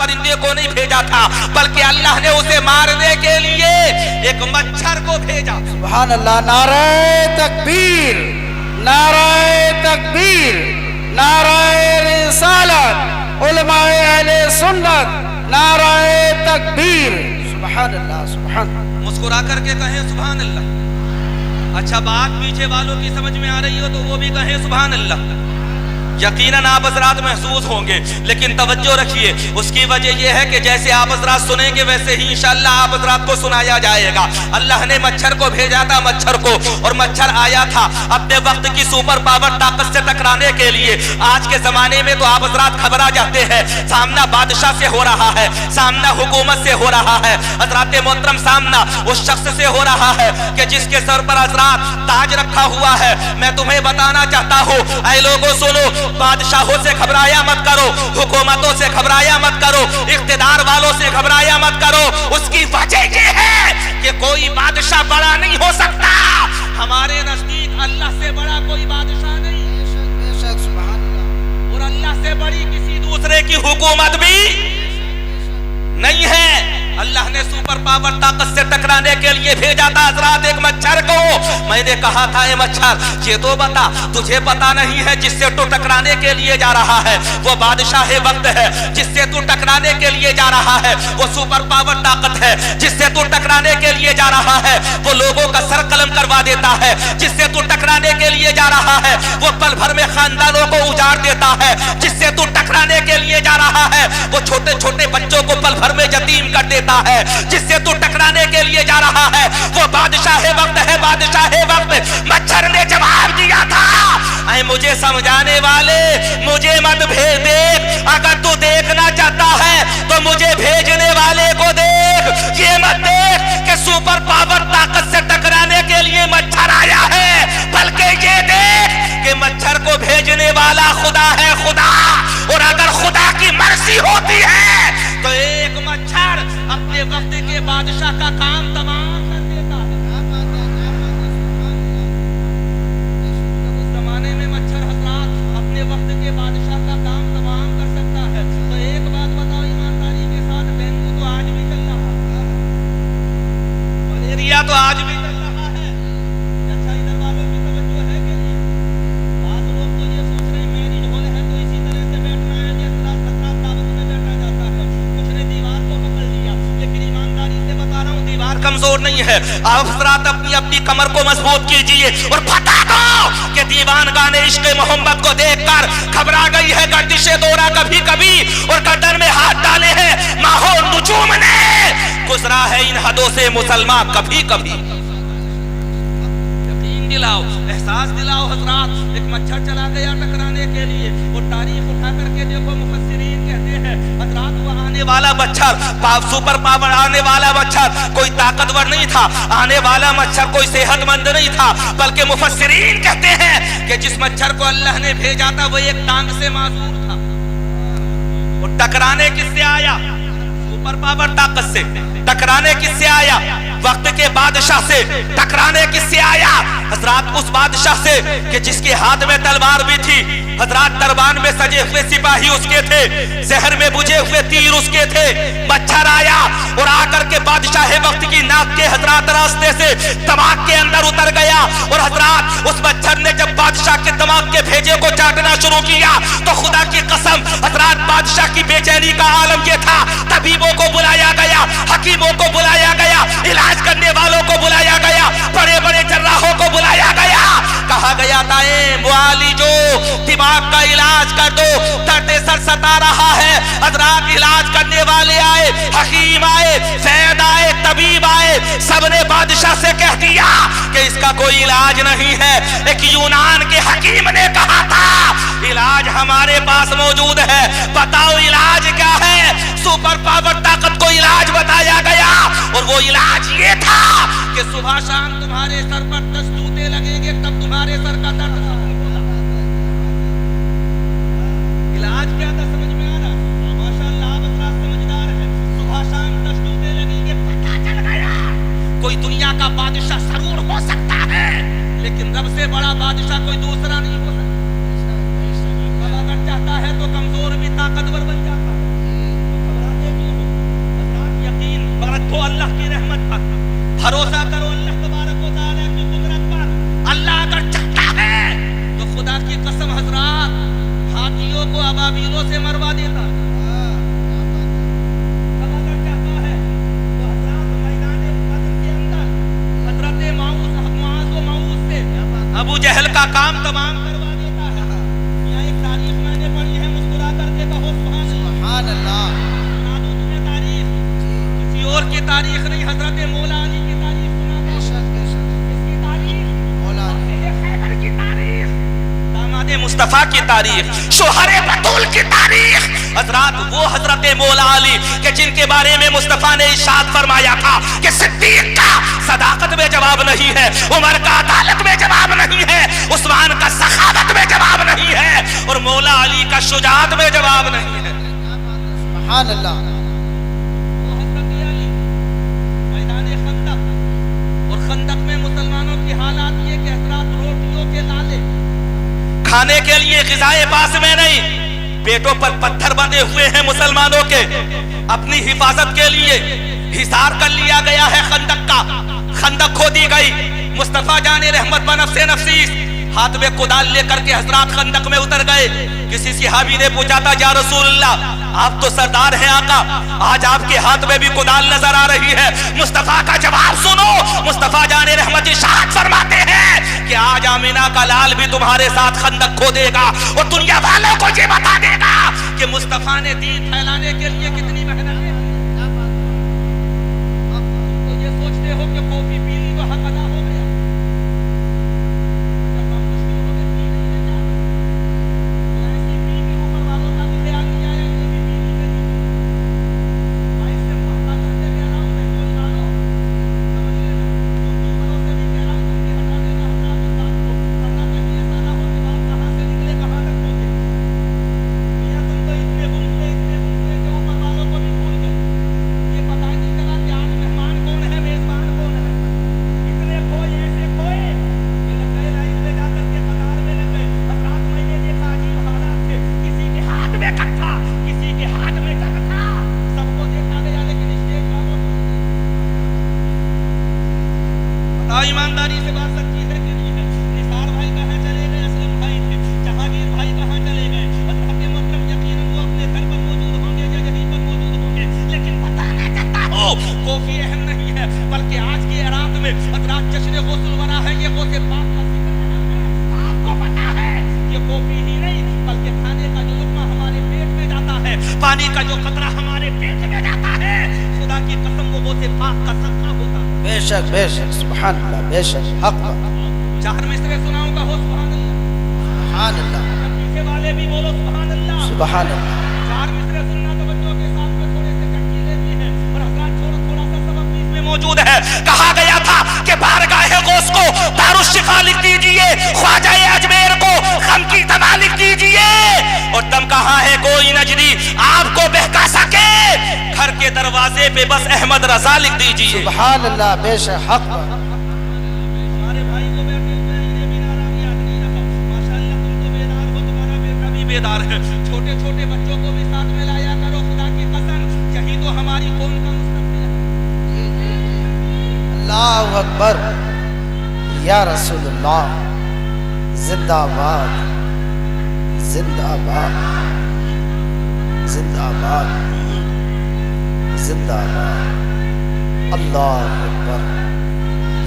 परिंदे को नहीं भेजा था, बल्कि अल्लाह ने उसे मारने के लिए एक मच्छर को भेजा। सुभान अल्लाह। नारे तकबीर, नारे तकबीर, नारे रिसालत, उलमाए अहले सुन्नत, नारे तकबीर। सुभान अल्लाह, सुभान। मुस्कुरा करके कहें सुभान अल्लाह। अच्छा, बात पीछे वालों की समझ में आ रही हो तो वो भी कहें सुभान अल्लाह। यकीनन आप हज़रात महसूस होंगे, लेकिन तवज्जो रखिए, उसकी वजह यह है कि जैसे आप हज़रात सुनेंगे वैसे ही इंशाअल्लाह आप हज़रात को सुनाया जाएगा। अल्लाह ने मच्छर को भेजा था, मच्छर को, और मच्छर आया था अपने वक्त की सुपर पावर ताकत से टकराने के लिए। आज के ज़माने में तो आप हज़रात घबरा जाते हैं, सामना बादशाह से हो रहा है, सामना हुकूमत से हो रहा है, हज़रात मोहतरम सामना उस शख्स से हो रहा है कि जिसके सर पर हज़रात ताज रखा हुआ है। मैं तुम्हें बताना चाहता हूँ, ऐ लोगों सुनो, बादशाहों से घबराया मत करो, हुकूमतों से घबराया मत करो, इख्तिदार वालों से घबराया मत करो। उसकी वजह यह है कि कोई बादशाह बड़ा नहीं हो सकता। हमारे नजदीक अल्लाह से बड़ा कोई बादशाह नहीं, बेशक, सुभान अल्लाह। और अल्लाह से बड़ी किसी दूसरे की हुकूमत भी नहीं है। अल्लाह ने सुपर पावर ताकत से टकराने के लिए भेजा था हज़रात एक मच्छर को। मैंने कहा था, ए मच्छर, ये तो बता, तुझे पता नहीं है जिससे तू टकराने के लिए जा रहा है वो बादशाह वक्त है, जिससे तू टकराने के लिए जा रहा है वो सुपर पावर ताकत है, जिससे तू टकराने के लिए जा रहा है वो लोगों का सर कलम करवा देता है, जिससे तू टकराने के लिए जा रहा है वो पल भर में खानदानों को उजाड़ देता है, जिससे तू टकराने के लिए जा रहा है वो छोटे छोटे बच्चों को पल भर में यतीम कर देता है, जिससे तू टकराने के लिए जा रहा है वो बादशाह वक्त है, बादशाह वक्त। मच्छर ने जवाब दिया था, ऐ मुझे समझाने वाले, मुझे मत भेज, देख, अगर तू देखना चाहता है तो मुझे भेजने वाले को देख, ये मत देख कि सुपर पावर ताकत से टकराने के लिए मच्छर आया है, बल्कि ये देख कि मच्छर को भेजने वाला खुदा है, खुदा। और अगर खुदा की मर्जी होती है तो एक मच्छर अपने वक्त के बादशाह का काम तमाम कर देता है। उस जमाने में मच्छर हज़रात अपने वक्त के बादशाह का काम तमाम कर सकता है। तो एक बात बताओ ईमानदारी के साथ, डेंगू तो आज भी चल रहा है, मलेरिया तो आज भी चल रहा है। अच्छा, इधर वालों की तवज्जो है कि नहीं? आज लोग तो ये सोच रहे हैं मैरिज हॉल है तो इसी तरह से बैठना है, जिस तरह दावत में बैठा जाता है। कुछ ने दीवार को पकड़ लिया, लेकिन ईमानदारी से बता रहा हूँ, दीवार कमजोर नहीं है। आप हज़रात अपनी अपनी कमर को मजबूत कीजिए और बता दो कि दीवानगाह ने इश्क़ मोहब्बत को देखकर घबरा गई है गर्दिशे दौरा कभी कभी, और गर्दन में हाथ डाले हैं माहौल नुजूम ने, गुजरा है इन हदों से मुसलमान कभी कभी। यकीन दिलाओ, एहसास दिलाओ हज़रात, एक मच्छर चला गया टकराने के लिए, और तारीख उठा करके देखो, मुफस्सिरीन कहते हैं हज़रात वो आने वाला मच्छर, सुपर पावर आने वाला मच्छर कोई ताकतवर नहीं था, आने वाला मच्छर कोई सेहतमंद नहीं था, बल्कि मुफस्सिरीन कहते हैं कि जिस मच्छर को अल्लाह ने भेजा था वो एक टांग से मासूर था। और टकराने किससे आया? सुपर पावर ताकत से। टकराने किससे आया? वक्त के बादशाह से। टकराने किससे आया? हज़रात उस बादशाह से कि जिसके हाथ में तलवार भी थी, हज़रात दरबार में सजे हुए सिपाही उसके थे, जहर में बुझे हुए तीर उसके थे। मच्छर आया और आकर के बादशाह वक्त की नाक के हज़रात रास्ते से दिमाग के अंदर उतर गया, और हज़रात उस मच्छर ने जब बादशाह के दिमाग के भेजे को चाटना शुरू किया तो खुदा की कसम हज़रात बादशाह की बेचैनी का आलम यह था, तबीबों को बुलाया गया, हकीमों को बुलाया गया, इलाज करने वालों को बुलाया गया, बड़े बड़े जर्राहों को बुलाया गया। कहा गया था, ए मुआलिजो, दिमाग का इलाज कर दो, दर्द सर सता रहा है। हज़रात इलाज करने वाले आए, हकीम आए, वैद आए, तबीब आए, सबने बादशाह से कह दिया कि इसका कोई इलाज नहीं है। एक यूनान के हकीम ने कहा था, इलाज हमारे पास मौजूद है, बताओ इलाज क्या है? सुपर पावर ताकत को इलाज बताया गया, और वो इलाज ये था कि सुबह शाम तुम्हारे सर पर 10 जूते लगेंगे, तब तुम्हारे सर का दर्द खत्म होगा। इलाज क्या था समझ में आ रहा? माशाअल्लाह आप समझदार है। सुबह शाम 10 जूते लगेंगे, पता चल गया कोई दुनिया का बादशाह जरूर हो सकता है, लेकिन रब से बड़ा बादशाह कोई दूसरा नहीं हो सकता। अगर चाहता है तो कमजोर भी ताकतवर बन जाता है। रहो अल्लाह की रहमत पर, भरोसा करो अल्लाह तबारक व तआला की कुदरत पर। अल्लाह अगर चाहता है तो खुदा की कसम हजरात हाथियों को अबाबीलों से मरवा देता। तब अगर चाहता है तो हजरात मैदान बद्र के अंदर हजरत मुआज़ से अबू जहल का काम तमाम करवा देता है। यहाँ एक तारीख मैंने पढ़ी है, मुस्कुरा करके कहो सुभान अल्लाह। सुना दूं तुम्हें तारीख, किसी और की तारीख नहीं, हजरत मौला अली की तारीख सुना दो। इसकी तारीख मौला खैबर की तारीख, दामाद मुस्तफा की तारीख, शोहरे बतूल की तारीख। हजरात वो हजरत मौला अली के जिनके बारे में मुस्तफा ने इरशाद फरमाया था कि सिद्दीक का सदाकत में जवाब नहीं है, उमर का अदालत में जवाब नहीं है, उस्मान का सखावत में जवाब नहीं है, और मौला अली का शुजाअत में जवाब नहीं है। सुभान अल्लाह। वो हजरत अली मैदान खंदक, और खंदक में मुसलमानों की हालात ये कि हजरात रोटियों के लाले खाने के लिए ग़िज़ाए पास में नहीं, पेटों पर पत्थर बंधे हुए हैं मुसलमानों के। अपनी हिफाजत के लिए हिसार कर लिया गया है खंदक का, खंदक खोदी गई। मुस्तफा जाने रहमत बनफ़्से नफसीस हाथ में कुदाल लेकर के हजरात खंदक में उतर गए। किसी सहाबी ने पूछा था, या रसूलल्लाह आप तो सरदार हैं आका, आज आपके हाथ में भी कुदाल नजर आ रही है। मुस्तफा का जवाब सुनो, मुस्तफा जाने रहमत इरशाद फरमाते हैं कि आज आमिना का लाल भी तुम्हारे साथ खंदक खोदेगा और दुनिया वालों को ये बता देगा कि मुस्तफा ने दीन फैलाने के लिए कितनी मेहनत की। तो ये सोचते हो कि कॉफी पी ली तो हक अदा हो गया, जब हम मुश्किल हो गए पी नहीं है क्या, तो ऐसी पी के ऊपर वालों का भी ख्याल नहीं आया, ये भी पी नहीं है। मैं इससे पता करके कह रहा हूँ, मैं बोल रहा हूँ, समझ लेना, क्योंकि ऊपरों से भी कह रहा हूँ जल्दी हटा देना हजरात इस बात को, वरना कहीं ऐसा ना हो कि बात कहाँ से निकले कहाँ तक पहुँचे। मियाँ तुम तो इतने बुलबुले के ऊपर वालों को भी भूल गए, ये पता ही नहीं चला कि आज मेहमान कौन है, मेजबान कौन है। इतने खोए, ऐसे खोए कि लग गए लाइन में जाकर के कतार में लग गए। हजरात मैंने देखा अजीब हालात थे, किसी के हाथ में कट था, किसी के हाथ में जग था, सबको देखा गया लेकिन स्टेज वालों को बताओ ईमानदारी से बात सच्ची है कि नहीं है। निसार भाई कहाँ चले गए, असलम भाई थे, जहांगीर भाई कहाँ चले गए। हजरत मोहतरम यकीनन वो अपने घर पर मौजूद होंगे या यहीं पर मौजूद होंगे, लेकिन बताना चाहता हूँ कॉफी अहम नहीं है, बल्कि आज की रात में हजरात जश्न गुस्ल वरा है, ये गौसे पाक का जिक्र है। आपको पता है ये कॉफी ही नहीं बल्कि खाने का जो लुक़्मा हमारे पेट में जाता है, पानी का जो कतरा हमारे पेट में जाता है, खुदा की कसम वो गौसे पाक का सदका होता है। बेशक बेशक सुभान अल्लाह, बेशक हक बात। चार मिसरे सुनाऊंगा, हो सुभान अल्लाह। सुभान अल्लाह, पीछे वाले भी बोलो सुभान अल्लाह। सुभान अल्लाह। चार मिसरे सुनना तो बच्चों के साथ में थोड़े से चटकीले भी हैं, और हजरात थोड़ा सा सबक भी इसमें मौजूद है। कहा गया था कि बारगाहे गौस को दारुश्शिफा लिख दीजिए, ख्वाजा अजमेर को गम की दवा लिख दीजिए, और दम कहाँ है कोई नजरी आपको बहका सके, घर के दरवाजे पे बस अहमद रजा लिख दीजिए। सुभान अल्लाह, बेशक हक बात। हमारे भाई को बैठे हुए हैं, इन्हें भी नारा याद नहीं रखा। माशाअल्लाह तुम तो बेदार हो, तुम्हारा बेटा भी बेदार है। छोटे छोटे बच्चों को भी साथ में लाया करो, खुदा की कसम यही तो हमारी कौम का मुस्तकबिल है। अल्लाहु अकबर, या रसूलुल्लाह, जिंदाबाद जिंदाबाद जिंदाबाद जिंदाबाद। अल्लाहु अकबर,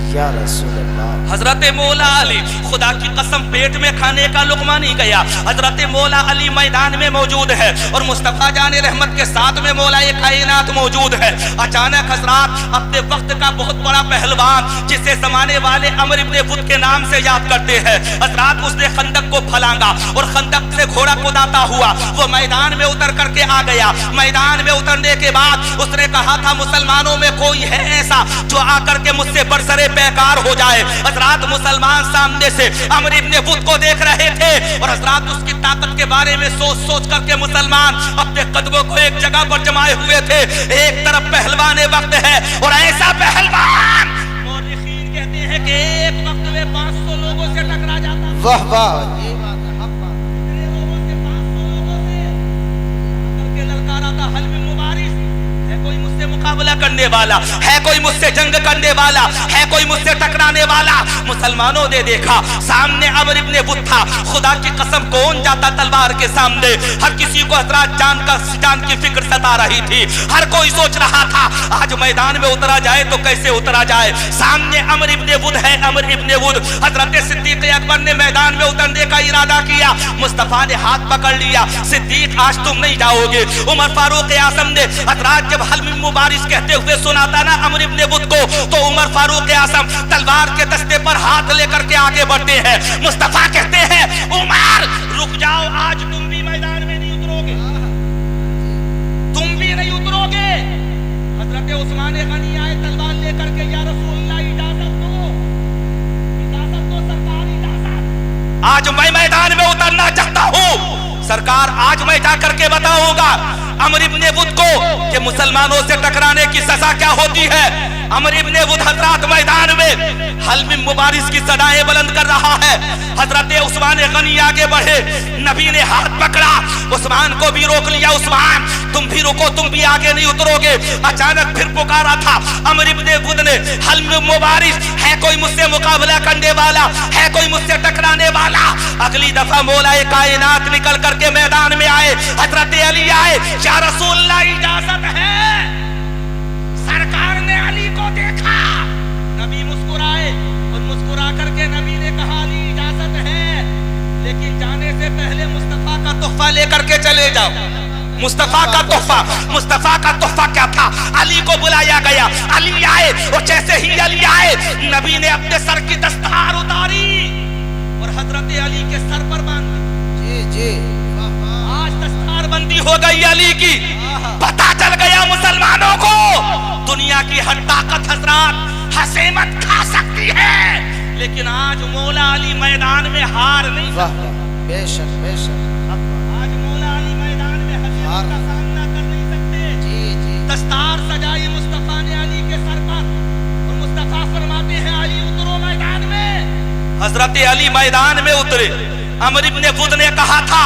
या रसूल अल्लाह। हजरत मौला अली खुदा की कसम पेट में खाने का लुकमा नहीं गया, हजरत मौला अली मैदान में मौजूद है और मुस्तफा जाने रहमत के साथ में मौला ये कायनात मौजूद है। अचानक हजरात अपने वक्त का बहुत बड़ा पहलवान जिसे जमाने वाले अमर इब्ने बुत के नाम से याद करते हैं, हजरात उसने खंदक को फलांगा और खंदक से घोड़ा कुदाता हुआ वो मैदान में उतर करके आ गया। मैदान में उतरने के बाद उसने कहा था मुसलमानों में कोई है ऐसा जो आकर के मुझसे बरसरे बेकार हो जाए। हजरात मुसलमान सामने से अमर इब्ने बुत को देख रहे थे और हजरात उसकी ताकत के बारे में सोच सोच करके मुसलमान अपने कदमों को एक जगह पर जमाए हुए थे। एक तरफ पहलवान वक्त है और ऐसा पहलवान मौलिकीन कहते हैं कि एक वक्त में 500 लोगों से टकरा जाता। वाह वाह, ये बात है, हक बात। इतने लोगों से 500 लोगों से करके ललकारा था, हल में मुबारिस है कोई मुझसे मुकाबला करने वाला है, कोई मुझसे जंग करने वाला है, कोई मुझसे टकराने वाला। मुसलमानों ने देखा सामने अमर इब्ने बुत था। खुदा की कसम कौन जाता तलवार के सामने। हर किसी को हजरात जान की फिक्र सता रही थी। हर कोई सोच रहा था आज मैदान में उतरा जाए तो कैसे उतरा जाए। सामने अमर इब्ने बुत है, अमर इब्ने बुत। हजरत सिद्दीक अकबर ने मैदान में उतरने का इरादा किया, मुस्तफा ने हाथ पकड़ लिया, सिद्दीक आज तुम नहीं जाओगे। उमर फारूक आजम ने हजरात जब हल मिन मुबारिस कहते हुए सुनाता ना अमर इब्ने बुत को, तो उमर फारूक आजम तलवार के दस्ते पर हाथ लेकर के आगे बढ़ते हैं। मुस्तफा कहते हैं उमर रुक जाओ, आज तुम भी मैदान में नहीं उतरोगे, तुम भी नहीं उतरोगे। हजरत उस्मान गनी आए तलवार लेकर के, या रसूलल्लाह इजाजत दो सरकार, इजाजत। आज मैं मैदान में उतरना चाहता हूं सरकार, आज मैं जाकर के बताऊंगा अमर इब्ने बुत को कि मुसलमानों से टकराने की सजा क्या होती है। अमर इब्ने बुत हजरात मैदान में हल मिन मुबारिस की सदाएं बुलंद कर रहा है। हजरत उस्मान गनी आगे बढ़े, नबी ने हाथ पकड़ा, उस्मान को भी रोक लिया, उस्मान तुम भी रुको, तुम भी आगे नहीं उतरोगे। अचानक फिर पुकारा था अमर इब्ने बुत ने, हल मिन मुबारिस, है कोई मुझसे मुकाबला करने वाला, है कोई मुझसे टकराने वाला। अगली दफा मौलाए कायनात निकल करके मैदान में आए, हजरत अली आए, या रसूलल्लाह इजाजत है। सरकार ने अली को देखा, नबी मुस्कुराए और मुस्कुरा करके नबी ने कहा अली इजाजत है, लेकिन जाने से पहले मुस्तफा का तोहफा लेकर के चले जाओ। मुस्तफा का तोहफा, मुस्तफा का तोहफा क्या था? अली को बुलाया गया, अली आए और जैसे ही अली आए नबी ने अपने सर की दस्तार उतारी और हजरत अली के सर पर बांध दी। जी जी, आज दस्तार बंदी हो गई अली की। पता चल गया मुसलमानों को दुनिया की हर ताकत हजरात हसीमत खा सकती है, लेकिन आज मौला अली मैदान में हार नहीं सकते। बेशक बेशक, आज मौला अली मैदान में हसीमत का सामना कर नहीं सकते। जी जी, दस्तार सजाई मुस्तफा ने अली के सर पर और मुस्तफा फरमाते हैं अली उतरो मैदान में। हजरत अली मैदान में उतरे। अमर इब्ने बुत ने कहा था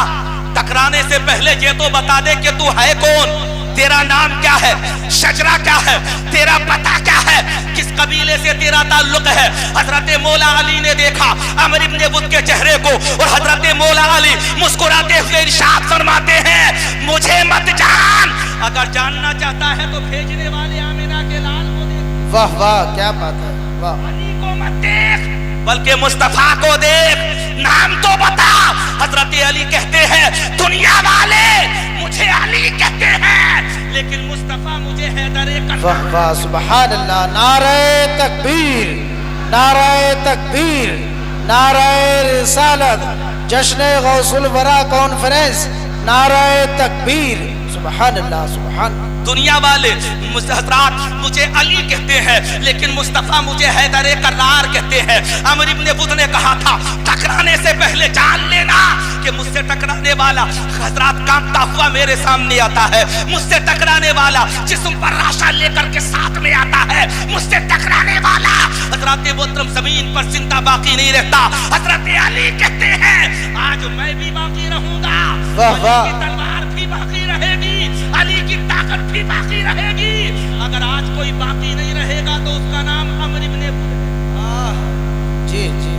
टकराने से पहले ये तो बता दे कि तू है कौन, तेरा नाम क्या है, शजरा क्या है, तेरा पता क्या है, किस कबीले से तेरा ताल्लुक है। हजरत मौला अली ने देखा अमर इब्ने बुत के चेहरे को और हजरत मौला अली मुस्कुराते हुए इरशाद फरमाते हैं मुझे मत जान, अगर जानना चाहता है तो भेजने वाले आमिना के लाल को देख। वाह वाह, क्या बात है, वाह। अली को मत देख बल्कि मुस्तफा को देख, नाम तो बता। हजरत अली कहते हैं दुनिया वाले मुझे अली कहते हैं, लेकिन मुस्तफा मुझे हैदर करना। वाह वाह, सुभान अल्लाह। नारे तकबीर, नारे तकबीर, नारे रिसालत, जश्न गौसुल वरा कॉन्फ्रेंस, नारे तकबीर, सुभान अल्लाह सुभान। दुनिया वाले हजरात मुझे अली कहते हैं, लेकिन मुस्तफा मुझे हैदर करार कहते हैं। अमर इब्ने बुत ने कहा था टकराने से पहले जान लेना कि मुझसे टकराने वाला हजरात कांपता हुआ मेरे सामने आता है, मुझसे टकराने वाला जिस्म पर राशा लेकर के साथ में आता है, मुझसे टकराने वाला हजरत मोहतरम जमीन पर जिंदा बाकी नहीं रहता। हजरत अली कहते हैं आज मैं भी बाकी रहूंगा, अली की तलवार भी बाकी रहेगी, अली की ताकत भी बाकी रहेगी। अगर आज कोई बाकी नहीं रहेगा तो उसका नाम अमर इब्ने बुत है। जी जी,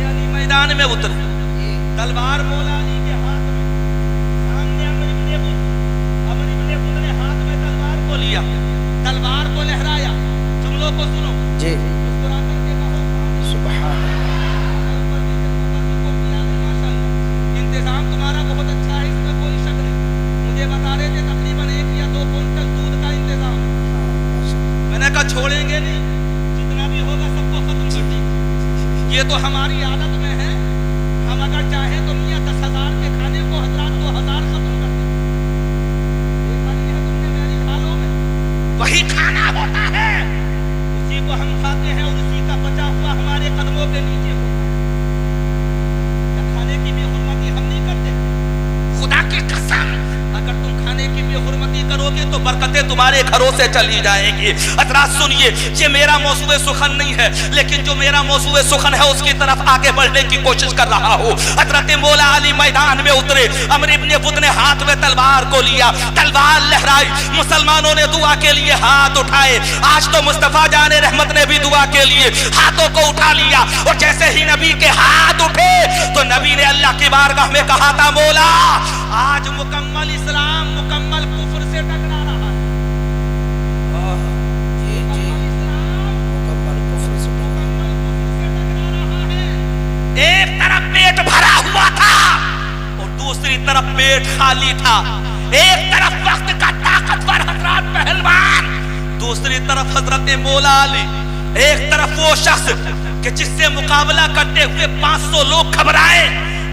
अली मैदान में उतरे, तलवार मौला अली के हाथ में, सामने अमर इब्ने बुत ने हाथ में तलवार को लिया, तलवार को लहराया। जुमलों को सुनो जी, मुस्कुरा करके कहो सुभान। इंतजाम तुम्हारा बहुत अच्छा है, इसमें कोई शक नहीं। मुझे बता रहे थे तकरीबन 1 या 2 क्विंटल दूध का इंतजाम। मैंने कहा छोड़ेंगे नहीं, जितना भी होगा सबको खत्म कर देंगे। ये तो हमारी आदत में है, हम अगर चाहें तो मियाँ 10,000 के खाने को हजरात 2,000 खत्म कर दें। देखा नहीं है तुमने मेरी हालों में, वही खाना होता है, उसी को हम खाते हैं और उसी का बचा हुआ हमारे कदमों के नीचे होता है। खाने की बेहुरमती हम नहीं करते। खुदा की कसम अगर तुम खाने की बेहुरमती करोगे तो बरकतें तुम्हारे घरों से चली जाएंगी। हजरात सुनिए, ये मेरा मौजूए सुखन नहीं है, लेकिन जो मेरा मौजूए सुखन है उसकी तरफ आगे बढ़ने की कोशिश कर रहा हूँ। हजरत मौला अली मैदान में उतरे, अमर इब्ने बुद ने हाथ में तलवार को लिया, तलवार लहराई, मुसलमानों ने दुआ के लिए हाथ उठाए। आज तो मुस्तफा जाने रहमत ने भी दुआ के लिए हाथों को उठा लिया, और जैसे ही नबी के हाथ उठे तो नबी ने अल्लाह की बारगाह में कहा था, मौला आज मुकम्मल इस्लाम मुकम्मल कुफ्र से टकरा रहा है। जी जी, मुकम्मल कुफ्र से टकरा रहा है। एक तरफ पेट भरा हुआ था और दूसरी तरफ पेट खाली था। एक तरफ वक्त का ताकतवर हजरत पहलवान, दूसरी तरफ हजरत मौला अली। एक तरफ वो शख्स कि जिससे मुकाबला करते हुए 500 लोग घबराए,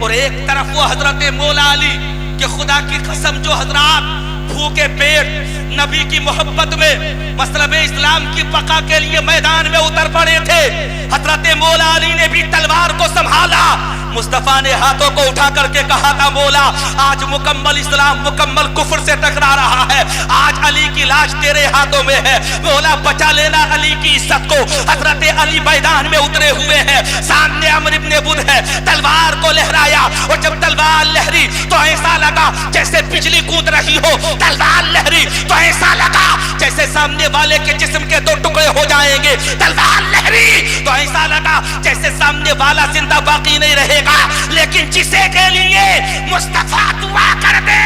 और एक तरफ वो हजरत मौला अली कि खुदा की कसम जो हजरात भूखे पेट नबी की मोहब्बत में मसलब इस्लाम की बका के लिए मैदान में उतर पड़े थे। हजरत मौला अली ने भी तलवार को संभाला। मुस्तफा ने हाथों को उठा करके कहा था, मौला आज मुकम्मल इस्लाम मुकम्मल कुफ्र से टकरा रहा है। आज अली की लाश तेरे हाथों में है, मौला बचा लेना अली की इज्जत को। हजरत अली मैदान में उतरे हुए हैं, सामने अमर इब्ने बुद है, तलवार को लहराया, और जब तलवार लहरी तो ऐसा लगा जैसे बिजली कूद रही हो। तलवार लहरी तो ऐसा लगा जैसे सामने वाले के जिस्म के 2 टुकड़े हो जाएंगे। तलवार लहरी तो ऐसा लगा जैसे सामने वाला जिंदा बाकी नहीं रहेगा, लेकिन जिसे के लिए मुस्तफा दुआ कर दे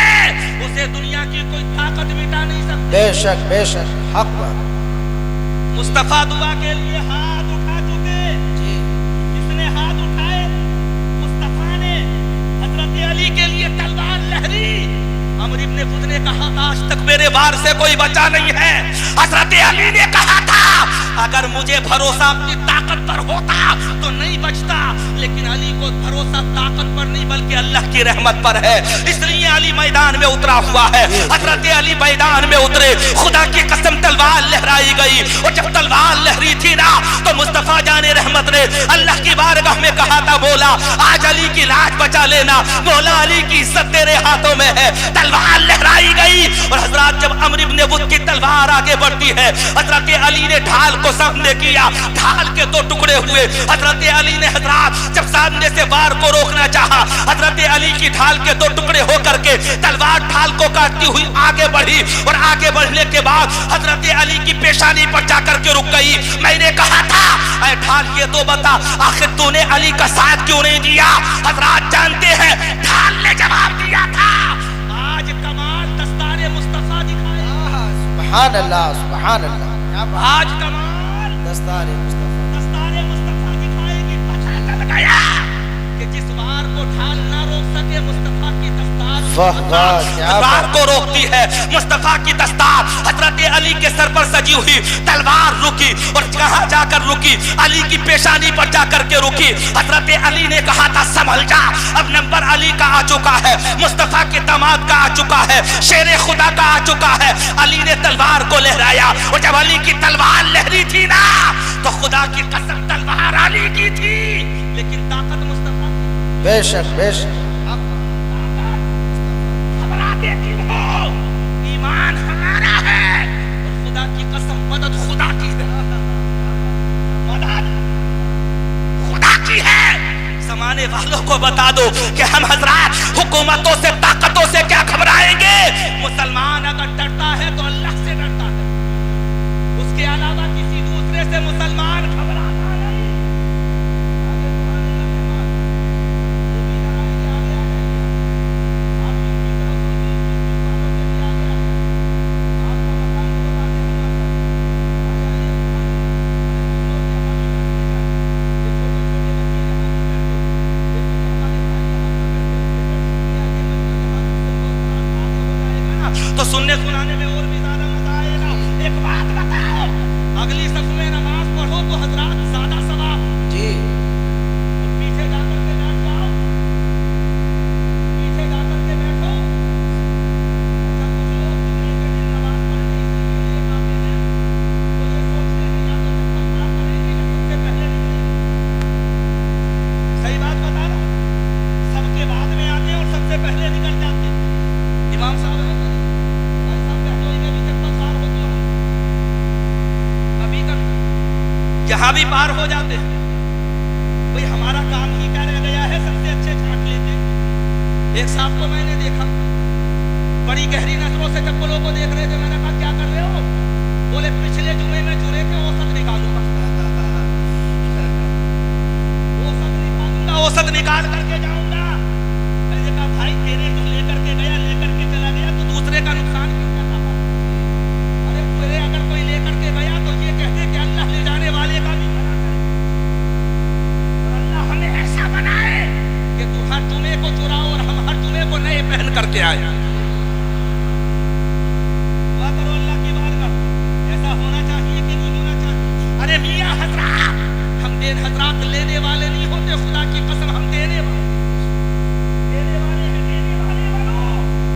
उसे दुनिया की कोई ताकत मिटा नहीं सकती। बेशक बेशक, हक बात। मुस्तफा दुआ के लिए हाथ उठा चुके। जी, किसने हाथ उठाए? मुस्तफा ने। हजरत अली के लिए तलवार लहरी। अमर इब्ने बुद ने कहा था, आज तक मेरे वार से कोई बचा नहीं है। हजरत अली ने कहा था, अगर मुझे भरोसा अपनी ताकत पर होता तो नहीं बचता, लेकिन अली को भरोसा ताकत पर नहीं बल्कि अल्लाह की रहमत पर है, इसलिए अली मैदान में उतरा हुआ है। हजरत अली मैदान में उतरे, खुदा की कसम तलवार लहराई गई, और जब तलवार लहरी थी ना तो मुस्तफा जाने रहमत ने अल्लाह की बारगाह में कहा था, मौला आज अली की लाश बचा लेना, मौला अली की इज्जत तेरे हाथों में है। तलवार लहराई गई, और हजरत जब अमर इब्ने बुद की तलवार आगे बढ़ती है, हजरत अली ने ढाल को सामने किया, ढाल के 2 टुकड़े हुए। हजरत अली ने हजरत जब सामने से वार को रोकना चाहा, हजरत अली की ढाल के 2 टुकड़े होकर के तलवार ढाल को काटती हुई आगे बढ़ी, और आगे बढ़ने के बाद हजरत अली की पेशानी पर जाकर के रुक गई। मैंने कहा था, ऐ ढाल ये तो बता, आखिर तूने अली का साथ क्यों नहीं दिया? हजरत जानते हैं ढाल ने जवाब दिया था, आज कमाल दस्तारे मुस्तफा दिखाए। सुभान अल्लाह, सुभान अल्लाह। आज कमाल दस्तारे मुस्तफा दिखाएगी। पता चल गया कि जिस वार को ढाल ना रोक सके, मुस्तफा की दस्तार को रोकती है। मुस्तफा की दस्तार हजरत अली के सर पर सजी हुई तलवार रुकी, और कहां जाकर रुकी? अली की पेशानी पर जाकर के रुकी। हजरत अली ने कहा था, संभल जा, अब नंबर अली का आ चुका है, मुस्तफा के दामाद का आ चुका है, शेरे खुदा का आ चुका है। अली ने तलवार को लहराया, और जब अली की तलवार लहरी थी ना तो खुदा की कसम तलवार अली की थी, लेकिन ताकत मुस्तफा की। बेशक बेशक, ईमान हमारा है, और खुदा की कसम मदद खुदा की है, मदद खुदा की है। जमाने वालों को बता दो कि हम हजरात हुकूमतों से ताकतों से क्या घबराएंगे। मुसलमान अगर डरता है तो अल्लाह से डरता है, उसके अलावा किसी दूसरे से मुसलमान घबराता नहीं। तो सुनने सुनाने में और भी ज्यादा मजा आएगा। एक बात बताओ, अगली सफ में नमाज पढ़ो तो हजरात ज्यादा सवाब। जी, तो पीछे जाकर के बैठ जाओ, पीछे जाकर के बैठो। अच्छा, कुछ लोग जुम्मे के दिन नमाज पढ़ने इसलिए आते हैं, तो ये सोचते हैं या तो जब तलवार पढ़ेंगे या सबसे पहले निकलेंगे। सही बात बता रहा हूं, सबके बाद में आते हैं और सबसे पहले निकल जाते हैं। इमाम साहब है, भाई साहब बैठो यहाँ भी पार हो जाते हैं। भाई हमारा काम ही क्या रह गया है, सबसे अच्छे छांट लेते। एक साहब को मैंने देखा, बड़ी गहरी नजरों से चप्पलों को देख रहे थे। मैंने कहा क्या कर रहे हो? बोले पिछले जुमे में जुड़े के औसत निकालूंगा, औसत निकाल करके जाऊंगा। मैंने कहा भाई तेरे जो लेकर के गया, लेकर के चला गया तो दूसरे का नुकसान क्यों करना था? अरे तेरे अगर कोई लेकर के गया तो ये कहते कि अल्लाह ले जाने वाले का भी भला करे। और अल्लाह हमें ऐसा बनाए कि तू हर जुमे को चुराओ और हम हर जुमे को नए पहन करके आए। दुआ करो अल्लाह की बारगाह, ऐसा होना चाहिए कि नहीं होना चाहिए? अरे मियां हजरात, हम देन हजरात लेने वाले नहीं होते, खुदा की कसम हम देने वाले हैं, देने वाले बनो।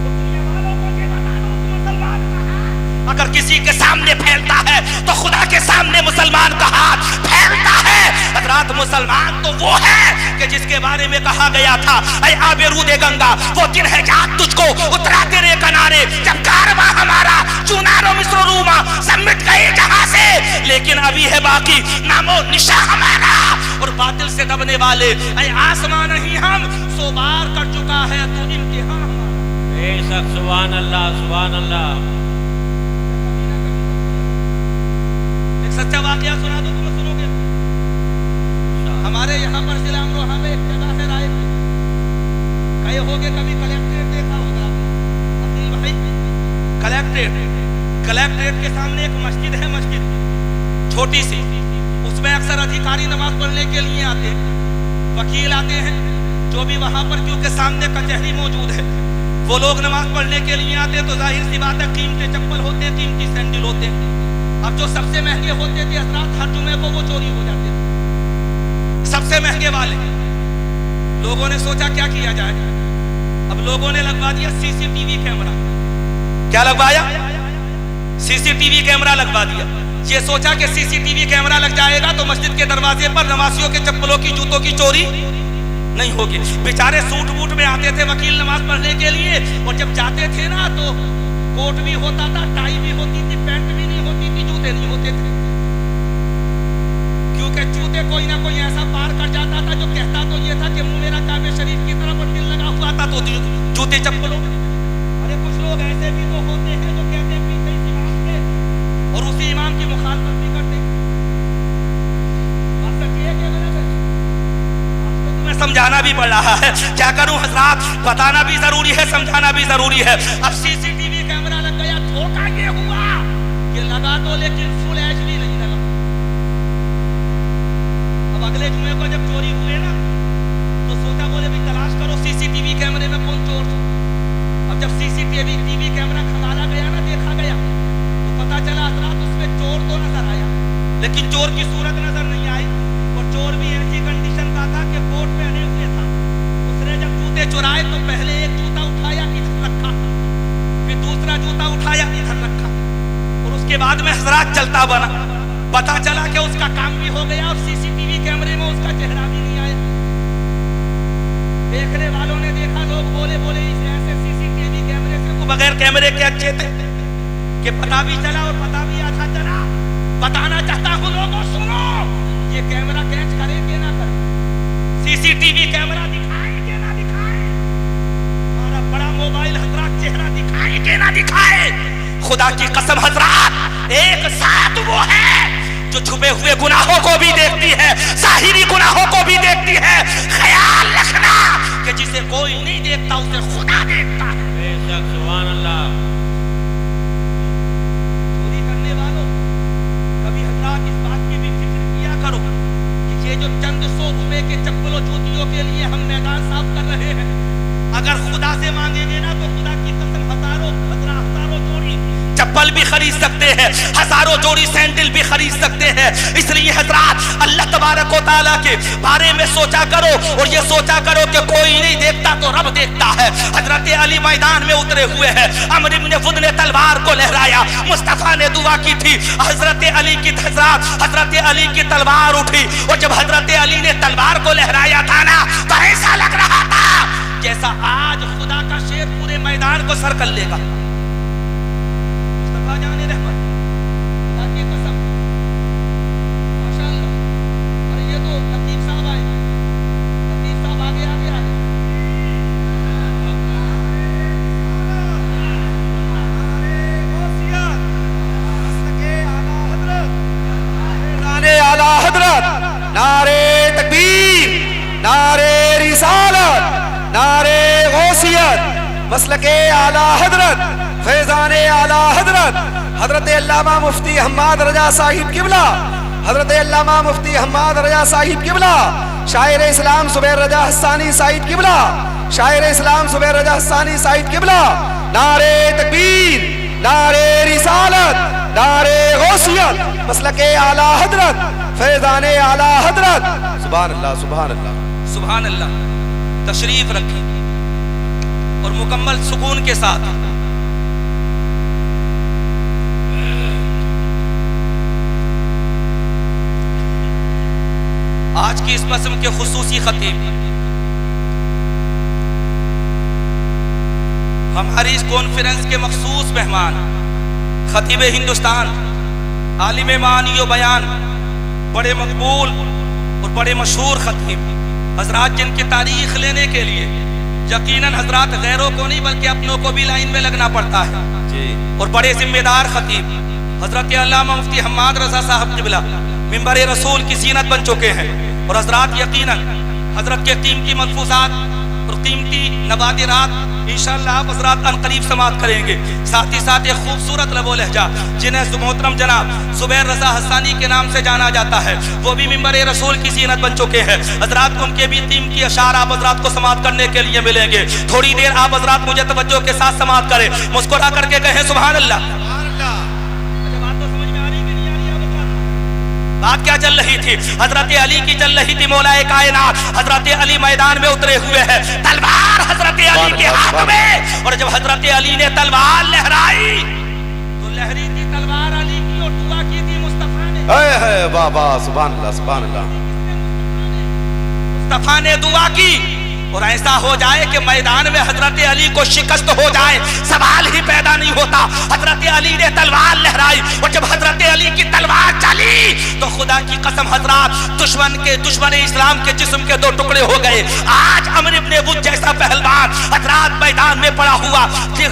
तो दुनिया वालों को ये बता दो कि मुसलमान का हाथ अगर किसी के सामने फैलता है तो खुदा के सामने मुसलमान का हाथ फैलता है। हजरात मुसलमान तो वो है कि जिसके बारे में कहा गया था, ऐ आबेरूदे गंगा, वो दिन है जहां तुझको उतरा तेरे किनारे, जब कारवां हमारा चुनारो मिस्र रूमा सब मिट गए जहां से, लेकिन अभी है बाकी नामो निशा हमारा। और बातिल से दबने वाले ऐ आसमान नहीं हम, सो बार कर चुका है तो इम्तिहान हमारा। बेशक, सुभान अल्लाह, सुभान अल्लाह। एक सच्चा वाकया सुना दो, तुम सुनोगे? हमारे यहाँ पर जिला अमरोहा में एक जगह है रायपुर, कहे होगे कभी कलेक्ट्रेट देखा होगा अब्दुल भाई? कलेक्ट्रेट के सामने एक मस्जिद है, मस्जिद छोटी सी, उसमें अक्सर अधिकारी नमाज पढ़ने के लिए आते हैं, वकील आते हैं, जो भी वहां पर, क्योंकि सामने कचहरी मौजूद है, वो लोग नमाज पढ़ने के लिए आते हैं। तो जाहिर सी बात है कीमती चप्पल होते हैं, कीमती सैंडल होते हैं। अब जो सबसे महंगे होते थे हजरात, हर जुमे को वो चोरी हो जाते थे, सबसे महंगे वाले। लोगों ने सोचा क्या किया जाए, अब लोगों ने लगवा दिया सीसीटीवी कैमरा। क्या लगवाया? सीसीटीवी कैमरा लगवा दिया। ये सोचा कि सीसीटीवी कैमरा लग जाएगा तो मस्जिद के दरवाजे पर नमाजियों के चप्पलों की, जूतों की चोरी नहीं होगी। बेचारे सूट बूट में आते थे वकील नमाज पढ़ने के लिए, और जब जाते थे ना तो कोट भी होता था, टाई भी होती थी, पैंट भी नहीं होती थी, जूते नहीं होते थे, क्योंकि जूते कोई ना कोई ऐसा पार कर जाता था जो कहता तो ये था कि मुंह मेरा काबे शरीफ की तरफ और दिल लगा हुआ था, तो जूते चप्पलों। अरे कुछ लोग ऐसे भी तो होते हैं जो कहते हैं पीछे इस इमाम के, और उसी इमाम की मुखालफत भी करते। बात सच्ची है क्या गलत है? आपको तुम्हें समझाना भी पड़ रहा है, क्या करूं हजरात, बताना भी जरूरी है, समझाना भी जरूरी है। अब सीसीटीवी कैमरा लग गया, धोखा ये हुआ कि लगा तो लेकिन फुल एचडी नहीं लगा। अब अगले जुमे को जब चोरी हुए ना तो सोचा, बोले भाई तलाश करो सीसीटीवी कैमरे में कौन चोर था। अब जब सीसीटीवी कैमरा खंगाला गया ना, देखा गया, तो पता चला हजरात उसमें चोर तो नजर आया, लेकिन चोर की सूरत नजर नहीं आई। और चोर भी ऐसी कंडीशन का था कि कोट पहने हुए था। उसने जब जूते चुराए तो पहले एक जूता उठाया, इधर रखा, फिर दूसरा जूता उठाया, इधर रखा, और उसके बाद में हजरात चलता बना। पता चला कि उसका काम भी हो गया और सीसीटीवी कैमरे में उसका चेहरा भी नहीं आया। देखने वालों ने देखा, लोग बोले ऐसे सीसीटीवी कैमरे से वो बगैर कैमरे के अच्छे थे कि पता भी चला और पता भी अच्छा चला। बताना चाहता हूं लोगों, सुनो, ये कैमरा कैच करे कि ना करे, सीसीटीवी कैमरा दिखाए कि ना दिखाए, हमारा बड़ा मोबाइल हजरात चेहरा दिखाए कि ना दिखाए, खुदा की कसम हजरात एक साथ वो है जो छुपे हुए गुनाहों को भी देखती है, जाहिरी गुनाहों को भी देखती है। ख्याल रखना कि जिसे कोई नहीं देखता उसे खुदा देखता है। बेशक, सुभान अल्लाह। चोरी करने वालों, कभी हजरात इस बात की भी फिक्र किया करो कि ये जो चंद 100 रुपए के चप्पलों जूतियों के लिए हम मैदान साफ कर रहे हैं, अगर खुदा से मांगेंगे ना तो खुदा की कसम हजारों जोड़ी चप्पल भी खरीद सकते हैं, हजारों जोड़ी सैंडल भी खरीद सकते हैं। इसलिए हजरात अल्लाह तबारक व तआला के बारे में सोचा करो, और ये सोचा करो कि कोई नहीं देखता तो रब देखता है। हजरत अली मैदान में उतरे हुए हैं, अमर इब्न वुद ने तलवार को लहराया, मुस्तफा ने दुआ की थी, हजरत अली की तलवार उठी, और जब हजरत अली ने तलवार को लहराया था ना तो ऐसा लग रहा था जैसा आज खुदा का शेर पूरे मैदान को सर कर लेगा। मुस्तफा जाने रहमत, खुदा की कसम, माशाअल्लाह। नारे तकबीर, नारे रिसालत, नारे गौसियत, मसलके आला हजरत, फैजाने आला हजरत हजरत अल्लामा मुफ्ती हम्माद रजा साहिब किबला, हजरत अल्लामा मुफ्ती हम्माद रजा साहिब किबला, शायर इस्लाम सुबैर रजा हस्सानी साहिब किबला, शायर इस्लाम सुबैर रजा हस्सानी साहिब किबला। नारे तकबीर, नारे रिसालत, नारे गौसियत, मसलके आला हजरत, फैजाने आला हजरत। सुभान अल्लाह, सुभान अल्लाह, सुभान अल्लाह। तशरीफ रखें और मुकम्मल सुकून के साथ आज की इस मौसम के खुसूसी खतीब हमारी इस कॉन्फ्रेंस के मखसूस मेहमान खतीब हिंदुस्तान, आलिम मानियो बयान, बड़े मकबूल और बड़े मशहूर खतीब हजरात, जिनकी तारीख लेने के लिए यकीनन हजरात गैरों को नहीं बल्कि अपनों को भी लाइन में लगना पड़ता है जी। और बड़े जिम्मेदार खतीब हजरत अल्लामा मुफ्ती हम्माद रजा साहब किबला मिंबर रसूल की जीनत बन चुके हैं। और हजरात यकीनन हजरत के कीमती मलफूजात और कीमती नवादिरात इंशाअल्लाह आप हजरात अनकरीब समाअत करेंगे। साथ ही साथ एक खूबसूरत लबो लहजा जिन्हें मोहतरम जनाब जुबैर रजा हस्सानी के नाम से जाना जाता है, वो भी मिंबर रसूल की जीनत बन चुके हैं। हजरात उनके भी कीमती अशार आप हजरात को समाअत करने के लिए मिलेंगे। थोड़ी देर आप हजरात मुझे तवज्जो के साथ समाअत करें, मुस्कुरा करके कहें सुभान अल्लाह। बात क्या चल रही थी? हजरत अली की चल रही थी। मौलाए कायनात हजरत अली मैदान में उतरे हुए हैं, तलवार हजरत अली के हाथ में। और जब हजरत अली ने तलवार लहराई तो लहरी थी तलवार अली की और दुआ की थी मुस्तफा ने। वाह वाह, सुभान अल्लाह, सुभान अल्लाह। मुस्तफा ने दुआ की और ऐसा हो जाए कि मैदान में हजरत अली को शिकस्त हो जाए, सवाल ही पैदा नहीं होता। हजरत अली ने तलवार लहराई और जब हजरत अली की तलवार चली तो खुदा की कसम हजरात दुश्मन इस्लाम के जिस्म के दो टुकड़े हो गए। आज अमर इब्ने बुज जैसा पहलवान हजरात मैदान में पड़ा हुआ,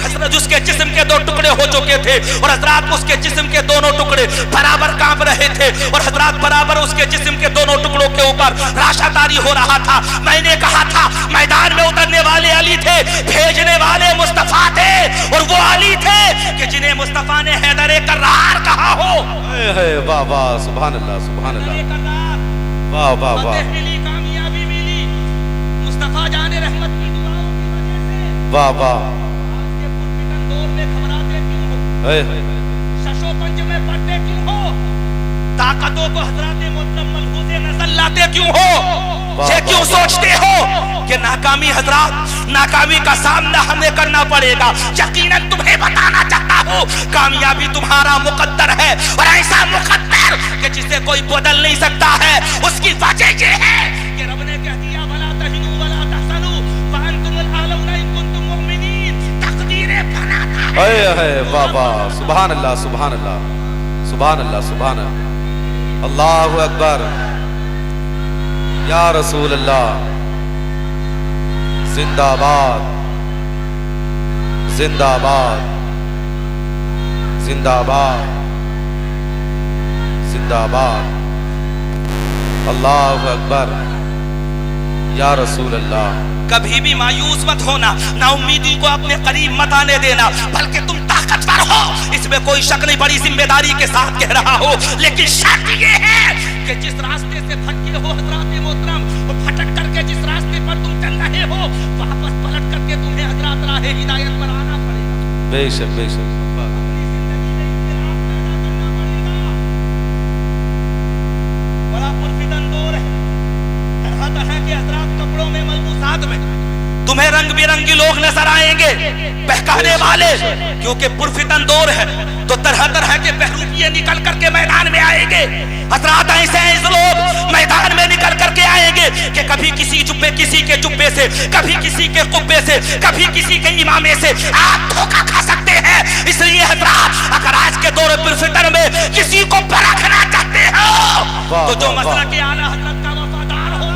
हजरत उसके जिस्म के दो टुकड़े हो चुके थे और हजरात उसके जिस्म के दोनों टुकड़े बराबर कांप रहे थे और हजरात बराबर उसके जिस्म के दोनों टुकड़ों के ऊपर राशातारी हो रहा था। मैंने कहा था मैदान में उतरने वाले अली थे, भेजने वाले मुस्तफा थे और वो अली थे कि जिन्हें मुस्तफा ने हैदर कर्रार कहा हो। वाह वाह, सुभान अल्लाह, सुभान अल्लाह, वाह वाह वाह, मिली कामयाबी मिली मुस्तफा जाने रहमत की दुआओं की वजह से। वाह वाह। आज के पुरफिकन दौर में घबराते क्यों हो? शशो पंच में पड़ते क्यों हो? ताकतों को हजरात मोहतरम मलहूज़े नजर लाते क्यों हो? ये क्यों सोचते हो कि नाकामी हजरात, नाकामी का सामना हमें करना पड़ेगा? यकीनन तुम्हें बताना चाहता हूँ कामयाबी तुम्हारा मुकद्दर है और ऐसा मुकद्दर कि जिसे कोई बदल नहीं सकता है। उसकी वजह ये है कि रब ने कह दिया वला तहिनु वला तहसनु व अंतुमुल आलौना इन कुंतुम मुमिनीन। तकदीरें बनाता है। वाह वाह, सुभान अल्लाह, सुभान अल्लाह, सुभान अल्लाह, सुभान अल्लाह, अल्लाहु अकबर, या रसूल अल्लाह, जिंदाबाद, जिंदाबाद, जिंदाबाद, जिंदाबाद, अल्लाहु अकबर, या रसूल अल्लाह। कभी भी मायूस मत होना, ना उम्मीदी को अपने करीब मत आने देना, बल्कि तुम ताकतवर हो, इसमें कोई शक नहीं। बड़ी जिम्मेदारी के साथ कह रहा हो, लेकिन शर्त ये है कि जिस रास्ते से भटके हो हजरात मोहतरम, और भटक करके जिस रास्ते पर तुम चल रहे हो वापस पलट करके तुम्हें हजरात राह हिदायत पर आना पड़ेगा। बेशक बेशक, अपनी जिंदगी में इख्तिलाफ पैदा करना पड़ेगा। बड़ा पुरफिदन दौर है, तरह तरह के हजरात कपड़ों में मलबूसात में तुम्हें रंग बिरंगी लोग नजर आएंगे बहकाने वाले, क्योंकि पुरफितन दौर है तो तरह तरह के बहरूपिये निकल करके मैदान में आएंगे। हजरात ऐसे लोग मैदान में निकल करके आएंगे कि कभी किसी जुब्बे किसी के जुब्बे से, कभी किसी के कुब्बे से, कभी किसी के इमामे से आप धोखा खा सकते हैं। इसलिए हजरात अगर आज के दौर पुरफितन में किसी को परखना चाहते हो तो जो मसला के आला हजरत का वफादार हो।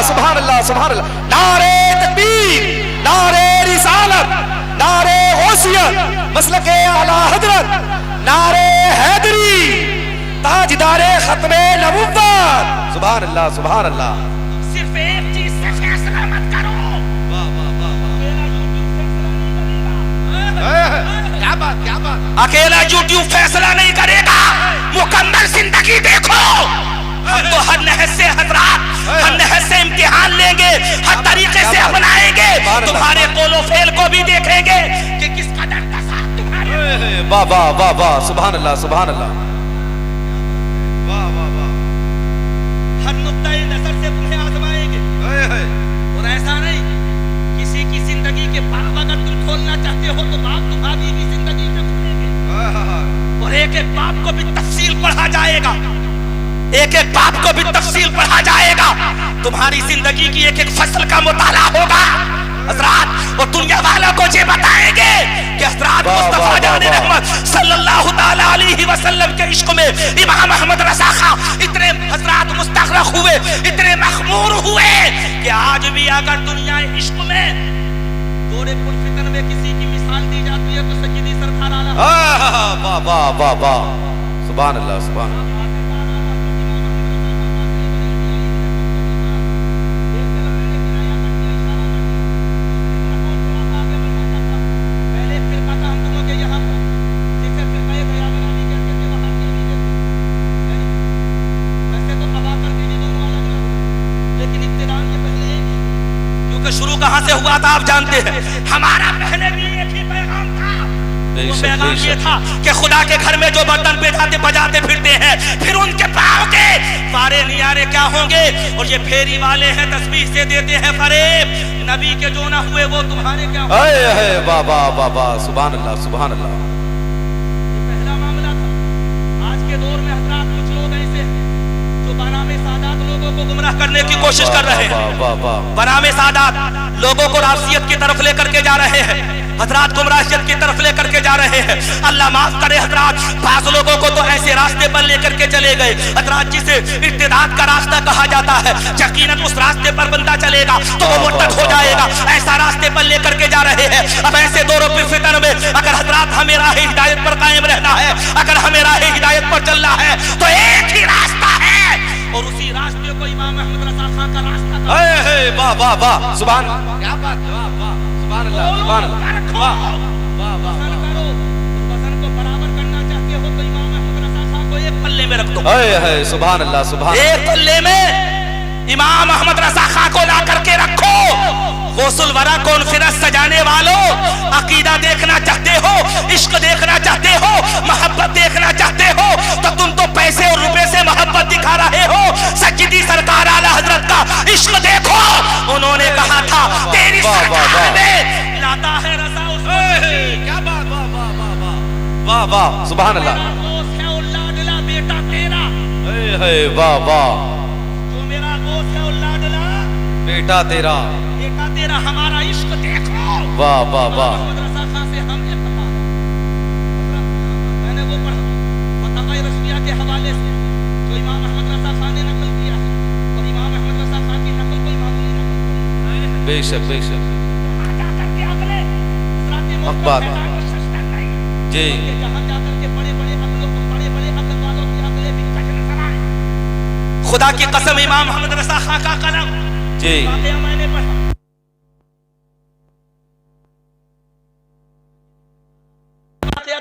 सुभान अल्लाह, सुभान अल्लाह। नारे तकबीर, नारे रिसालत, नारे गौसियत, मसलके आला हजरत, नारे हैदरी, ताजदारे खत्मे नबुव्वत। सुभान अल्लाह सुभान अल्लाह। सिर्फ एक चीज से फैसला मत करो। वाह वाह वाह वाह। क्या बात क्या बात। अकेला यूट्यूब फैसला नहीं करेगा, मुकम्मल जिंदगी देखो। हम तो हर नहज से हजरात, हर नहज से इम्तिहान लेंगे, हर तरीके से अपनाएंगे, तुम्हारे कोलो फेल को भी देखेंगे कि किस कदर का साथ तुम्हारे। वाह वाह वाह वाह सुभान अल्लाह सुभान अल्लाह। वाह वाह वाह। हर नुक्ता नजर से तुम्हें आजमाएंगे। और ऐसा नहीं, किसी की जिंदगी के बाब अगर तुम खोलना चाहते हो तो बाप तुम्हारी भी जिंदगी में खोलेंगे। और एक एक बाप को भी तफसील पढ़ा जाएगा, एक एक बाप को भी तफसील पढ़ा जाएगा। तुम्हारी जिंदगी की एक एक फसल का मुताला होगा हजरात। और दुनिया वालों को ये बताएंगे कि हजरात मुस्तफा जाने रहमत सल्लल्लाहु ताला अलैहि वसल्लम के इश्क में इमाम अहमद रज़ा खां इतने हजरात मुस्तगरक हुए, इतने मखमूर हुए कि आज भी अगर दुनिया इश्क में जोड़े पुरफितन में किसी की मिसाल दी जाती है तो सज्जिदी सरकार आला। वाह वाह वाह वाह सुभान अल्लाह सुभान अल्लाह। शुरू कहां से हुआ था आप जानते हैं। हमारा पहले भी एक ही पैगाम था। वो पैगाम ये था कि खुदा के घर में जो बर्तन बजाते बजाते फिरते हैं, फिर उनके पाँव के सारे नियारे क्या होंगे। और ये फेरी वाले हैं, तस्बीह से देते हैं फरेब। नबी के जो ना हुए वो तुम्हारे क्या हुए। वाह वाह वाह वाह सुभान अल्लाह सुभान अल्लाह। ये पहला मामला था। आज के दौर में हजरात कुछ लोग ऐसे जो बनामे सादात लोगों को गुमराह करने की कोशिश कर रहे हैं। बनामे सादात लोगों को रासियत की तरफ लेकर के जा रहे हैं, हजरात गुमराहियत की तरफ लेकर के जा रहे हैं। अल्लाह माफ करे हजरात, बाज़ लोगों को तो ऐसे रास्ते पर लेकर के चले गए हजरात जिसे इर्तिदाद का रास्ता कहा जाता है। यकीनन उस रास्ते पर बंदा चलेगा तो वो मुर्तद हो जाएगा, ऐसा रास्ते पर लेकर के जा रहे हैं। अब ऐसे दौरों पर फितन में अगर हजरात हमें राह हिदायत पर कायम रहना है, अगर हमें राह हिदायत पर चलना है तो एक ही रास्ता है और उसी रास्ते को इमाम अहमद रज़ा खां का रास्ता। वाह वाह वाह सुभान क्या बात। वाह वाह सुभान अल्लाह सुभान अल्लाह। वाह वाह वाह। वजन को बराबर करना चाहते हो तो इमाम अहमद रज़ा खां को एक पल्ले में रख दो। सुभान अल्लाह सुभान। एक पल्ले में इमाम अहमद रज़ा खां को ला करके रखो। गौसुल वरा कॉन्फ्रेंस सजाने वालों, अकीदा देखना चाहते हो, इश्क देखना चाहते हो, मोहब्बत देखना चाहते हो तो तुम तो पैसे और रुपए से मोहब्बत दिखा रहे हो। सज्जिदी सरकार आला हजरत का इश्क देखो। उन्होंने कहा था तेरी सरकार में लाता है रज़ा उसको। क्या बात। वाह वाह वाह वाह वाह वाह सुभान अल्लाह। लाडला बेटा तेरा। वाह वाह। जो मेरा गोश्त है लाडला बेटा तेरा, बेटा तेरा, हमारा इश्क देखो। वाह वाह वाह। रज़ा खां से हम ये पता, मैंने वो पढ़ा फतवा रज़विया के हवाले से जो इमाम अहमद रज़ा खां ने नकल किया है। और इमाम अहमद रज़ा खां की नकल कोई मामूली नकल नहीं। बेशक बेशक जा करके अगले अखबार जी जहां जाकर के बड़े बड़े अकलों को, बड़े बड़े अकल वालों की अकलें भी कच नजर आए। खुदा की कसम इमाम अहमद रज़ा खां का कलम जी वाक़या मैंने पढ़ा।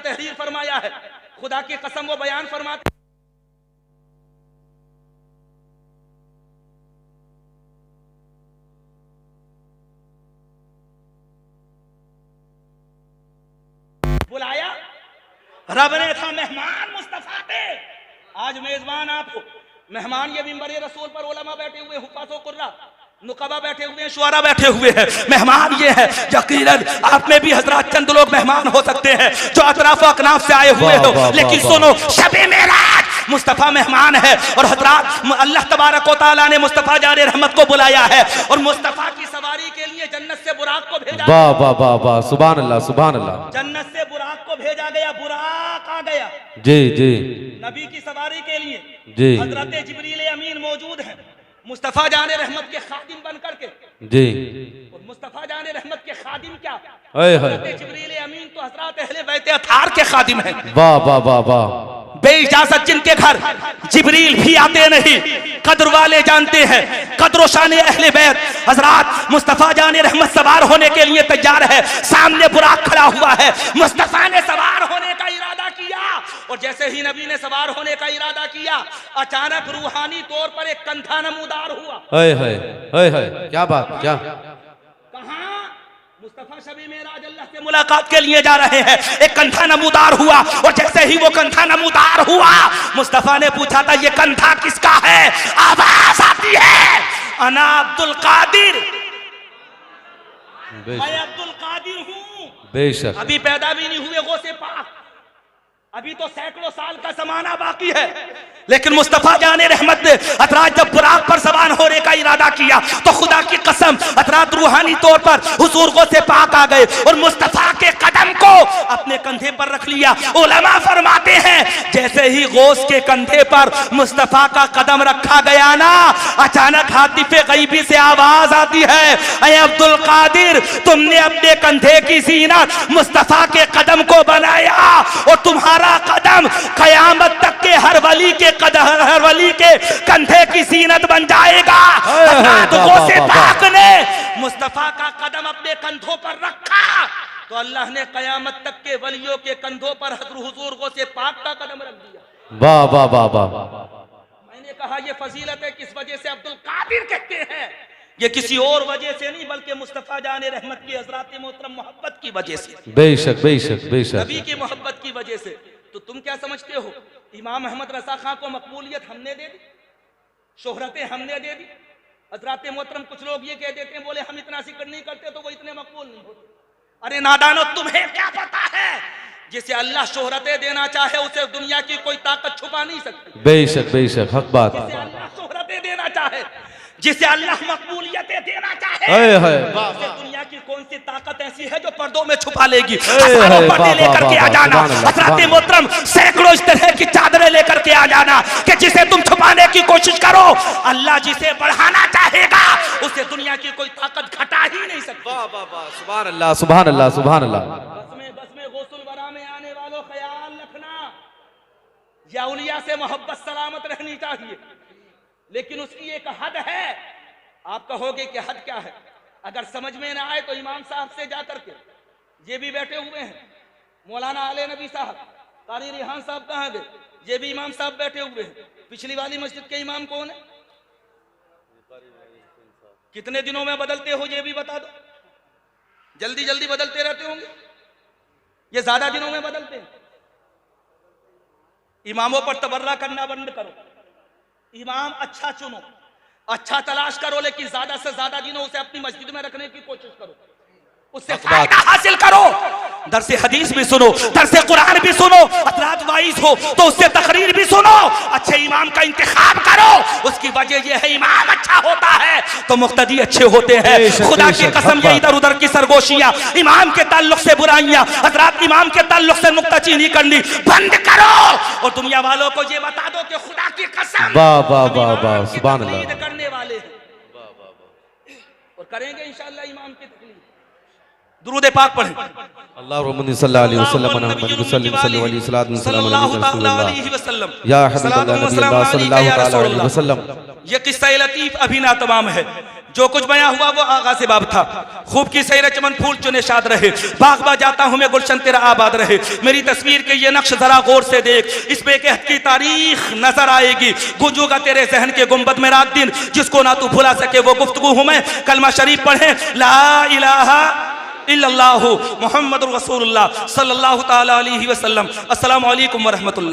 तहरीर फरमाया है, खुदा की कसम वो बयान फरमाते। बुलाया रब ने था, मेहमान मुस्तफा थे। आज मेजबान आप हो, मेहमान ये मिंबर रसूल पर उलमा बैठे हुए, हुफ़ाज़ व कुर्रा, नुकबा बैठे हुए हैं, शुआरा बैठे हुए हैं। मेहमान ये है, यकीनन आप में भी हजरात चंद लोग मेहमान हो सकते हैं जो अतराफ अकनाफ से आए हुए हो, लेकिन सुनो शबे मेराज मुस्तफा मेहमान है। और हजरात अल्लाह तबारक व तआला ने मुस्तफा जाने रहमत को बुलाया है और मुस्तफा की सवारी के लिए जन्नत से बुराक को भेजा। वाह वाह वाह वाह सुभान अल्लाह सुभान अल्लाह। जन्नत से बुराक को भेजा गया, बुराक आ गया जी जी नबी की सवारी के लिए। जी हजरत जिब्रील अमीन मौजूद है मुस्तफा जाने रहमत के खादिम बन करके। जी और मुस्तफा जाने रहमत के खादिम क्या, हाय हाय जिब्रील अमीन तो हजरत अहले बैत अतार के खादिम हैं। वाह वाह वाह वाह। बेइजाजत जिनके घर जिब्रील भी आते नहीं, कद्र वाले जानते हैं, कद्र शान अहले बैत। हजरात मुस्तफा जान रहमत सवार होने के लिए तैयार है, सामने बुराक खड़ा हुआ है। मुस्तफा ने सवार होने का इरादा किया और जैसे ही नबी ने सवार होने का इरादा किया, अचानक रूहानी तौर पर एक कंधा नमूदार हुआ। क्या बात, क्या कहां? मुस्तफा शबी मेराज अल्लाह से मुलाकात के लिए जा रहे हैं, एक कंधा नमूदार हुआ और जैसे ही वो कंधा नमूदार हुआ, मुस्तफा ने पूछा था ये कंधा किसका है? आवाज आती है, अना अब्दुल कादिर, मैं अब्दुल कादिर हूं। बेशक। अभी पैदा भी नहीं हुए गौसे पाक, अभी तो सैकड़ों साल का जमाना बाकी है। लेकिन मुस्तफा जाने रहमत ने हजरात जब बुराक पर सवार होने का इरादा किया तो खुदा की कसम हजरात रूहानी तौर पर हुजूर गौसे पाक आ गए और मुस्तफा के कदम को अपने कंधे पर रख लिया। उलमा फरमाते हैं जैसे ही गौस के कंधे पर मुस्तफा का कदम रखा गया ना, अचानक हातिफे गैबी से आवाज आती है, ऐ अब्दुल कादिर, तुमने अपने कंधे की जीनत मुस्तफा के कदम को बनाया और तुम्हारा कदम कयामत तक के हर वली के कंधे की जीनत बन जाएगा। गौसे पाक ने मुस्तफा का कदम अपने कंधों पर रखा तो अल्लाह ने कयामत तक के वलियों के कंधों पर हुजूर गौसे पाक का कदम रख दिया। वाह वाह वाह वाह। मैंने कहा ये फजीलत है, किस वजह से अब्दुल कादिर कहते हैं? ये किसी और वजह से नहीं बल्कि मुस्तफा जाने रहमत की हजरात मोहतरम मोहब्बत की वजह से, बेशक बेशक बेशक, नबी की मोहब्बत की वजह से। तो तुम क्या समझते हो इमाम अहमद रजा खां को मकबूलियत हमने दे दी, शोहरतें हमने दे दी? हजरात मोहतरम कुछ लोग ये कह देते हैं, बोले हम इतना जिक्र नहीं करते तो वो इतने मकबूल नहीं होते। अरे नादानो, तुम्हें क्या पता है जिसे अल्लाह शोहरतें देना चाहे उसे दुनिया की कोई ताकत छुपा नहीं सकती। बेशक बेशक, हक बात। जिसे अल्लाह शोहरतें देना चाहे, जिसे अल्लाह मकबूलियतें देना चाहे, उसे दुनिया की कौन सी ताकत ऐसी है जो पर्दों में छुपा लेगी? हजारों पर्दे लेकर के आ जाना, हजरत मोहतरम सैकड़ों इस तरह की चादरें लेकर के आ जाना कि जिसे तुम छुपाने की कोशिश करो, अल्लाह जिसे बढ़ाना चाहेगा उसे दुनिया की कोई ताकत घटा ही नहीं सकती। सुभान अल्लाह सुभान अल्लाह सुभान अल्लाह। बस में गौसुल वरा में आने वालों ख्याल रखना, या औलिया से मोहब्बत सलामत रहनी चाहिए, लेकिन उसकी एक हद है। आप कहोगे कि हद क्या है? अगर समझ में ना आए तो इमाम साहब से जाकर के, ये भी बैठे हुए हैं, मौलाना आले नबी साहब, कारी रिहान साहब कहाँ गए? ये भी इमाम साहब बैठे हुए हैं। पिछली वाली मस्जिद के इमाम कौन है? कितने दिनों में बदलते हो ये भी बता दो। जल्दी जल्दी बदलते रहते होंगे, ये ज्यादा दिनों में बदलते हैं। इमामों पर तबर्रा करना बंद करो, इमाम अच्छा चुनो, अच्छा तलाश करो, लेकिन ज्यादा से ज्यादा दिनों उसे अपनी मस्जिद में रखने की कोशिश करो, उससे फायदा हासिल करो। दरसे हदीस भी सुनो, दरसे कुरान भी सुनो, हजरात वाइज हो तो उससे तकरीर भी सुनो। अच्छे इमाम का इंतखाब करो, उसकी वजह यह है इमाम अच्छा होता है तो मुक्तदी अच्छे होते हैं। खुदा की कसम, ये इधर उधर की सरगोशियां, इमाम के ताल्लुक से बुराइयां, हजरात इमाम के ताल्लुक से नुक्ताचीनी करनी बंद करो और दुनिया वालों को ये बता दो कि खुदा की कसम वाह वाह वाह वाह, सुभान अल्लाह करने वाले हैं और करेंगे इंशाअल्लाह इमाम की तकलीफ। दुरूद पाक पढ़ें। अल्लाहुम्मा सल्लल्लाहु अलैहि वसल्लम या हबीबल्लाह सल्लल्लाहु अलैहि वसल्लम। ये किस्सा लतीफ अभी ना तमाम है, जो कुछ बयां हुआ वो आगा से बाब था। खूब की सैर चमन फूल चुने शाद रहे, बाग बा जाता हूँ मैं गुलशन तेरा आबाद रहे। मेरी तस्वीर के ये नक्श जरा गौर से देख, इसमें एक अहद की तारीख नजर आएगी। गुंजूगा तेरे जहन के गुंबद में रात दिन, जिसको ना तू भुला सके वो गुफ्तगू हूँ मैं। कलमा शरीफ पढ़े, ला इलाहा इल्लल्लाहु मुहम्मदुर रसूलुल्लाह सल्लल्लाहु ताला अलैहि वसल्लम। अस्सलामु अलैकुम व रहमतुल्लाह।